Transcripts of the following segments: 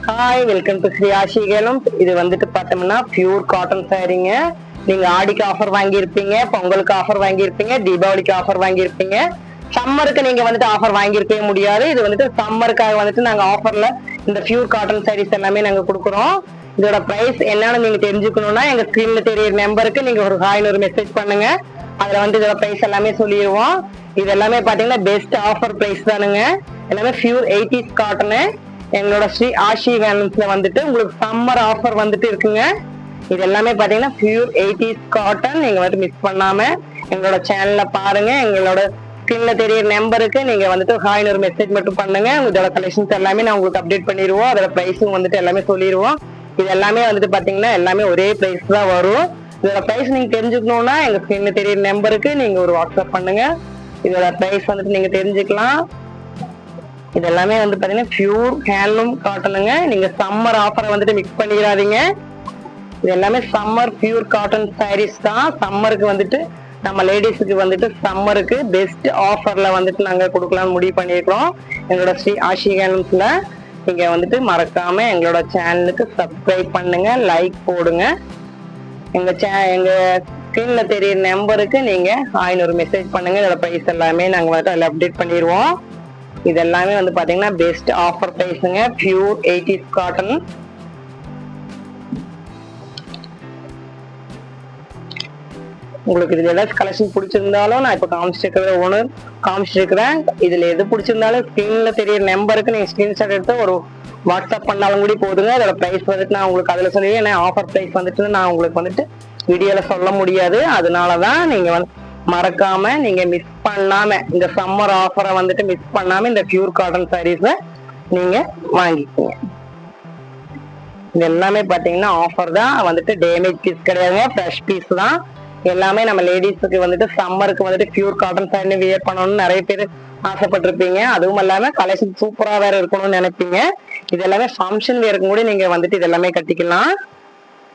Hi, welcome to Sri ஆஷிகேலும். இது வந்துட்டு பார்த்தோம்னா பியூர் காட்டன் சாரீங்க. நீங்க ஆடிக்கு ஆஃபர் வாங்கியிருப்பீங்க, பொங்கலுக்கு ஆஃபர் வாங்கியிருப்பீங்க, தீபாவளிக்கு ஆஃபர் வாங்கியிருப்பீங்க. சம்மருக்கு நீங்க வந்துட்டு ஆஃபர் வாங்கியிருக்கவே முடியாது. இது வந்துட்டு சம்மருக்காக வந்துட்டு நாங்க ஆஃபர்ல இந்த பியூர் காட்டன் சாரீஸ் எல்லாமே நாங்க கொடுக்குறோம். இதோட பிரைஸ் என்னன்னு நீங்க தெரிஞ்சுக்கணும்னா எங்க ஸ்கிரீன்ல தெரியற நம்பருக்கு நீங்க ஒரு ஹாய்னு ஒரு மெசேஜ் பண்ணுங்க. அதுல வந்து இதோட பிரைஸ் எல்லாமே சொல்லிடுவோம். இது எல்லாமே பாத்தீங்கன்னா பெஸ்ட் ஆஃபர் பிரைஸ் தானுங்க. எல்லாமே பியூர் 80s காட்டனு. எங்களோட ஸ்ரீ ஆஷி வேலன்ஸ்ல வந்துட்டு உங்களுக்கு சம்மர் ஆஃபர் வந்துட்டு இருக்குங்க. இது எல்லாமே பாத்தீங்கன்னா பியூர் 80s காட்டன். நீங்க வந்து மிஸ் பண்ணாம எங்களோட சேனல்ல பாருங்க. எங்களோட ஸ்கிரீன்ல தெரியற நம்பருக்கு நீங்க வந்துட்டு ஹாய்னு ஒரு மெசேஜ் மட்டும் பண்ணுங்க. இதோட கலெக்ஷன்ஸ் எல்லாமே நான் உங்களுக்கு அப்டேட் பண்ணிடுவோம். அதோட பிரைஸும் வந்துட்டு எல்லாமே சொல்லிடுவோம். இது எல்லாமே வந்துட்டு பாத்தீங்கன்னா எல்லாமே ஒரே பிரைஸ் தான் வரும். இதோட பிரைஸ் நீங்க தெரிஞ்சுக்கணும்னா எங்க ஸ்கிரீன்ல தெரியற நம்பருக்கு நீங்க ஒரு வாட்ஸ்அப் பண்ணுங்க. இதோட பிரைஸ் வந்துட்டு நீங்க தெரிஞ்சுக்கலாம். இது எல்லாமே வந்து பாத்தீங்கன்னா பியூர் ஹேண்ட்லூம் காட்டனுங்க. நீங்க சம்மர் ஆஃபரை வந்துட்டு மிக்ஸ் பண்ணிடாதீங்க. இது எல்லாமே சம்மர் பியூர் காட்டன் சாரீஸ் தான். சம்மருக்கு வந்துட்டு நம்ம லேடிஸுக்கு வந்துட்டு சம்மருக்கு பெஸ்ட் ஆஃபர்ல வந்துட்டு நாங்க கொடுக்கலாம்னு முடிவு பண்ணிருக்கோம். எங்களோட ஸ்ரீ ஆஷி ஹேண்ட்லூம்ஸ்ல நீங்க வந்துட்டு மறக்காம எங்களோட சேனலுக்கு சப்ஸ்கிரைப் பண்ணுங்க, லைக் போடுங்க. எங்க ஸ்கிரீன்ல தெரியற நம்பருக்கு நீங்க ஒரு மெசேஜ் பண்ணுங்க. இதோட பிரைஸ் எல்லாமே நாங்க வந்துட்டு அதில் அப்டேட் பண்ணிடுவோம். இது எல்லாமே வந்து பாத்தீங்கன்னா பெஸ்ட் ஆஃபர் பிரைஸ்ங்க. Pure 80s cotton. உங்களுக்கு இதுல ஏதாச்சும் கலெக்ஷன் பிடிச்சிருந்தாலும் நான் இப்ப காமிச்சிருக்கிறேன். இதுல எது பிடிச்சிருந்தாலும் ஸ்கிரீன்ல தெரியற நம்பருக்கு நீங்க ஸ்கிரீன்ஷாட் எடுத்து ஒரு வாட்ஸ்அப் பண்ணாலும் கூட போதுங்க. அதோட பிரைஸ் வந்துட்டு நான் உங்களுக்கு அதுல சொல்லுவேன். ஏன்னா ஆஃபர் பிரைஸ் வந்துட்டு நான் உங்களுக்கு வந்துட்டு வீடியோல சொல்ல முடியாது. அதனாலதான் நீங்க வந்து மறக்காம நீங்க மிஸ் பண்ணாம இந்த சம்மர் ஆஃபரை வந்துட்டு மிஸ் பண்ணாம இந்த பியூர் காட்டன் சாரீஸ நீங்க வாங்கிக்கோங்க. இது எல்லாமே பாத்தீங்கன்னா ஆஃபர் தான். வந்துட்டு டேமேஜ் பீஸ் கிடையாதுங்க, ஃப்ரெஷ் பீஸ் தான். எல்லாமே நம்ம லேடிஸுக்கு வந்துட்டு சம்மருக்கு வந்துட்டு பியூர் காட்டன் சாரி வியர் பண்ணணும்னு நிறைய பேர் ஆசைப்பட்டிருப்பீங்க. அதுவும் இல்லாம கலெக்ஷன் சூப்பரா வேற இருக்கணும்னு நினைப்பீங்க. இது எல்லாமே ஃபங்க்ஷன் வேருக்கு கூட நீங்க வந்துட்டு இது எல்லாமே கட்டிக்கலாம்.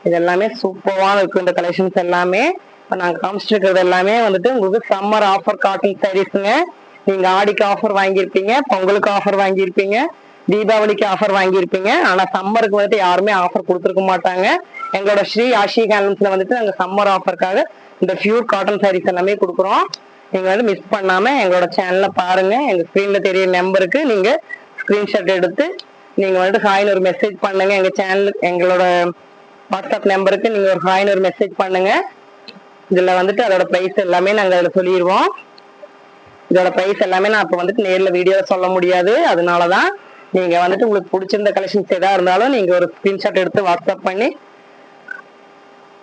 இது எல்லாமே சூப்பரா இருக்கும். இந்த கலெக்ஷன்ஸ் எல்லாமே இப்ப நாங்க காமிச்சிருக்கிறது எல்லாமே வந்துட்டு உங்களுக்கு சம்மர் ஆஃபர் காட்டன் சாரீஸ்ங்க. நீங்க ஆடிக்கு ஆஃபர் வாங்கியிருப்பீங்க, பொங்கலுக்கு ஆஃபர் வாங்கியிருப்பீங்க, தீபாவளிக்கு ஆஃபர் வாங்கியிருப்பீங்க. ஆனா சம்மருக்கு வந்துட்டு யாருமே ஆஃபர் கொடுத்துருக்க மாட்டாங்க. எங்களோட ஸ்ரீ ஆஷி ஹேண்ட்லூம்ஸ்ல வந்துட்டு நாங்க சம்மர் ஆஃபருக்காக இந்த பியூர் காட்டன் சாரீஸ் எல்லாமே கொடுக்குறோம். நீங்க வந்து மிஸ் பண்ணாம எங்களோட சேனல்ல பாருங்க. எங்க ஸ்கிரீன்ல தெரிய நம்பருக்கு நீங்க ஸ்கிரீன்ஷாட் எடுத்து நீங்க வந்துட்டு ஹாய்னு ஒரு மெசேஜ் பண்ணுங்க. எங்க சேனல் எங்களோட வாட்ஸ்அப் நம்பருக்கு நீங்க ஒரு ஹாய்னு ஒரு மெசேஜ் பண்ணுங்க. இதுல வந்துட்டு அதோட பிரைஸ் எல்லாமே நாங்க அதுல சொல்லிடுவோம். இதோட பிரைஸ் எல்லாமே நான் இப்ப வந்துட்டு நேர்ல வீடியோல சொல்ல முடியாது. அதனாலதான் நீங்க வந்துட்டு உங்களுக்கு பிடிச்சிருந்த கலெக்ஷன்ஸ் எதா இருந்தாலும் நீங்க ஒரு ஸ்கிரீன்ஷாட் எடுத்து வாட்ஸ்அப் பண்ணி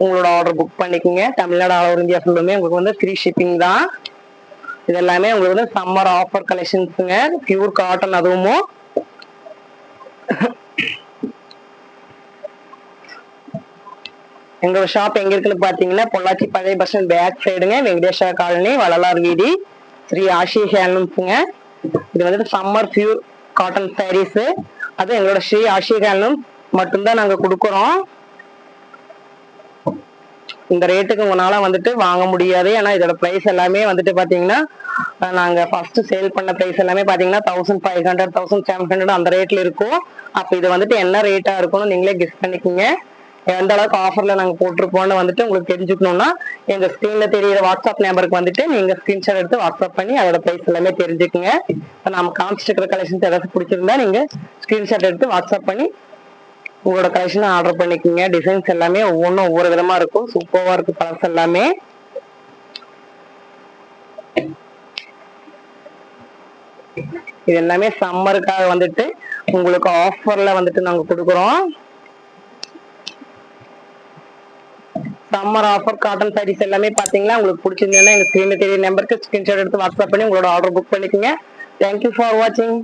உங்களோட ஆர்டர் புக் பண்ணிக்கோங்க. தமிழ்நாடு ஆல் ஓவர் இந்தியா ஃபுல்லுமே உங்களுக்கு வந்து ஃப்ரீ ஷிப்பிங் தான். இது எல்லாமே உங்களுக்கு வந்து சம்மர் ஆஃபர் கலெக்ஷன்ஸுங்க, பியூர் காட்டன். அதுவும் எங்களோட ஷாப் எங்க இருக்குன்னு பாத்தீங்கன்னா பொள்ளாச்சி பழைய பஸ் ஸ்டாண்ட் பேக் சைடுங்க, வெங்கடேஸ்வர காலனி, வள்ளலார் வீதி, ஸ்ரீ ஆஷி ஹேண்ட்லூம்ஸுங்க. இது வந்துட்டு சம்மர் பியூர் காட்டன் சாரீஸ். அது எங்களோட ஸ்ரீ ஆஷி ஹேண்ட்லூம் மட்டும்தான் நாங்க கொடுக்குறோம். இந்த ரேட்டுக்கு உங்களால வந்துட்டு வாங்க முடியாது. ஏன்னா இதோட பிரைஸ் எல்லாமே வந்துட்டு பாத்தீங்கன்னா நாங்க ஃபர்ஸ்ட் சேல் பண்ண பிரைஸ் எல்லாமே பாத்தீங்கன்னா 1500 1700 அந்த ரேட்ல இருக்கும். அப்ப இது வந்துட்டு என்ன ரேட்டா இருக்கும்னு நீங்களே கெஸ் பண்ணிக்கோங்க. எந்த அளவுக்கு ஆஃபர்ல நாங்க போட்டிருப்போம்னு வந்துட்டு உங்களுக்கு தெரிஞ்சுக்கணும்னா எங்க ஸ்கிரீன்ல தெரியுற வாட்ஸ்அப் நம்பருக்கு வந்துட்டு நீங்க ஸ்கிரீன்ஷாட் எடுத்து வாட்ஸ்அப் பண்ணி அதோட பிரைஸ் எல்லாமே தெரிஞ்சுக்குங்க. இப்ப நம்ம காமிச்சிருக்கிற கலெக்ஷன்ஸ் ஏதாச்சும் பிடிச்சிருந்தா நீங்க ஸ்கிரீன்ஷாட் எடுத்து வாட்ஸ்அப் பண்ணி உங்களோட கலெக்ஷன் ஆர்டர் பண்ணிக்கோங்க. டிசைன்ஸ் எல்லாமே ஒவ்வொன்றும் ஒவ்வொரு விதமா இருக்கும். சூப்பரா இருக்கு கலர்ஸ் எல்லாமே. இது எல்லாமே சம்மருக்காக வந்துட்டு உங்களுக்கு ஆஃபர்ல வந்துட்டு நாங்க கொடுக்குறோம். சம்மர் ஆஃபர் காட்டன் சாரீஸ் எல்லாமே பாத்தீங்கன்னா உங்களுக்கு பிடிச்சிருந்ததுன்னா எங்க ஸ்கிரீன்ல தெரிய நம்பருக்கு ஸ்கிரீன்ஷாட் எடுத்து வாட்ஸ்அப் பண்ணி உங்களோட ஆர்டர் புக் பண்ணிக்கோங்க. தேங்க்யூ ஃபார் வாட்சிங்.